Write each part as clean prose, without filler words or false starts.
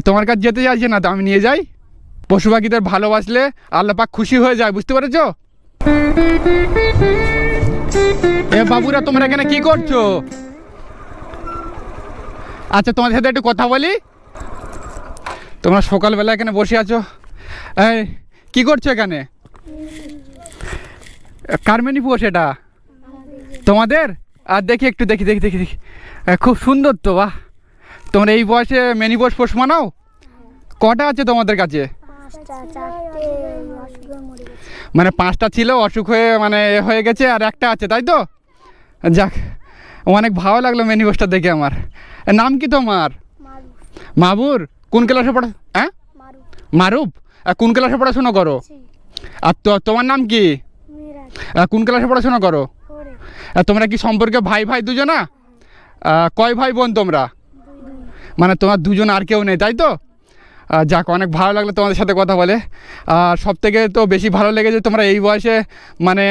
তোমার কাছে যেতে চাইছে না তো আমি নিয়ে যাই। পশু পাখিদের ভালোবাসলে আল্লাহ পাক খুশি হয়ে যায়, বুঝতে পেরেছো? এ বাবুরা তোমরা এখানে কি করছো? আচ্ছা তোমাদের সাথে একটু কথা বলি। তোমরা সকালবেলা এখানে বসে আছো, এই কি করছো এখানে? কার মিনি পোষ এটা? তোমাদের? আর দেখি একটু দেখি দেখি দেখি দেখি, খুব সুন্দর তো, বাহ। তোমরা এই বয়সে মিনি পোষ মানাও? কটা আছে তোমাদের কাছে? মানে 5টা ছিল, অসুখ হয়ে মানে হয়ে গেছে, আর একটা আছে, তাই তো? যাক, অনেক ভালো লাগলো মিনি পোষটা দেখে আমার। নাম কি তোমার? মাবুর। কোন ক্লাসে পড়া? হ্যাঁ, মারুফ। কোন ক্লাসে পড়াশোনা করো? আর তোমার নাম কি? কোন ক্লাসে পড়াশোনা করো? তোমরা কি সম্পর্কে ভাই ভাই দুজনা? কয় ভাই বোন তোমরা? মানে তোমার দুজন, আর কেউ নেই, তাই তো? যাক, অনেক ভালো লাগলো তোমাদের সাথে কথা বলে। আর সব থেকে তো বেশি ভালো লেগেছে তোমরা এই বয়সে মানে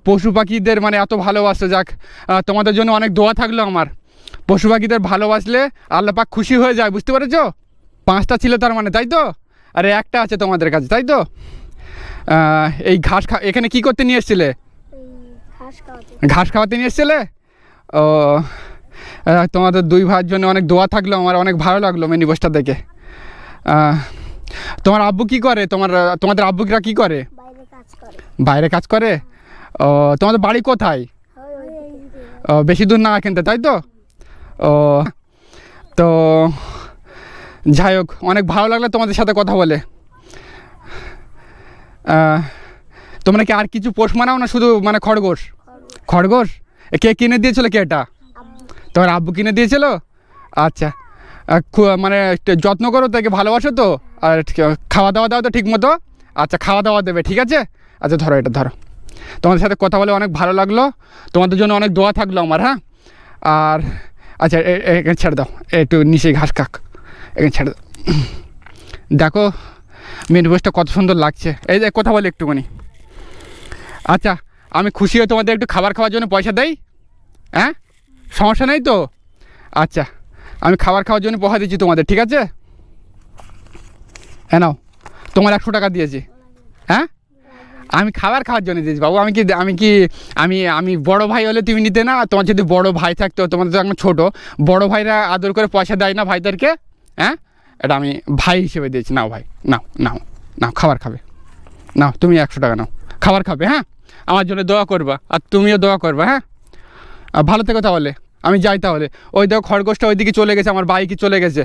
পশু পাখিদের মানে এত ভালোবাসো। যাক, তোমাদের জন্য অনেক দোয়া থাকলো আমার। পশু পাখিদের ভালোবাসলে আল্লাহ পাক খুশি হয়ে যায়, বুঝতে পেরেছো? 5টা ছিল তার মানে, তাই তো? আরে একটা আছে তোমাদের কাছে, তাই তো? এই ঘাস এখানে কি করতে নিয়ে এসেছিলে? ঘাস খাওয়াতে নিয়ে এসেছিলে? ও, তোমাদের 2 ভাইয়ের জন্য অনেক দোয়া থাকলো আমার। অনেক ভালো লাগলো মিনি পোষটা দেখে। তোমার আব্বু কি করে? তোমাদের আব্বুরা কি করে? বাইরে কাজ করে। ও, তোমাদের বাড়ি কোথায়? বেশি দূর না কিনতে, তাই তো? ও, তো যাই হোক, অনেক ভালো লাগলো তোমাদের সাথে কথা বলে। তোমরা কি আর কিছু পোষ মানাও না, শুধু মানে খরগোশ? খরগোশ। কে কিনে দিয়েছিল? কে এটা? তোমার আব্বু কিনে দিয়েছিল? আচ্ছা, মানে যত্ন করো, তাকে ভালোবাসো তো? আর খাওয়া দাওয়া দাও তো ঠিক মতো? আচ্ছা, খাওয়া দাওয়া দেবে, ঠিক আছে? আচ্ছা ধরো, এটা ধরো। তোমাদের সাথে কথা বলে অনেক ভালো লাগলো। তোমাদের জন্য অনেক দোয়া থাকলো আমার। হ্যাঁ, আর আচ্ছা এখানে ছেড়ে দাও, একটু নিচে ঘাস খাক, এখানে ছেড়ে দাও। দেখো মিনি পোষটা কত সুন্দর লাগছে। এই যে কথা বলি একটুখানি। আচ্ছা, আমি খুশি হয়ে তোমাদের একটু খাবার খাওয়ার জন্য পয়সা দেই? হ্যাঁ, সমস্যা নেই তো? আচ্ছা, আমি খাবার খাওয়ার জন্য পয়সা দিচ্ছি তোমাদের, ঠিক আছে? হ্যাঁ, নাও, তোমার 100 টাকা দিয়েছি। হ্যাঁ, আমি খাবার খাওয়ার জন্য দিয়েছি বাবু। আমি বড় ভাই হলে তুমি নিতে না? তোমার যদি বড় ভাই থাকতো, তোমাদের তো এখন ছোটো, বড় ভাইরা আদর করে পয়সা দেয় না ভাইদেরকে? হ্যাঁ, এটা আমি ভাই হিসেবে দিয়েছি। নাও ভাই, নাও নাও নাও, খাবার খাবে। নাও, তুমি 100 টাকা নাও, খাবার খাবে। হ্যাঁ, আমার জন্য দোয়া করবা, আর তুমিও দোয়া করবা। হ্যাঁ, ভালো থেকো তাহলে। আমি যাই তাহলে। ওই দেখো খরগোশটা ওইদিকে চলে গেছে, আমার বাইকে চলে গেছে।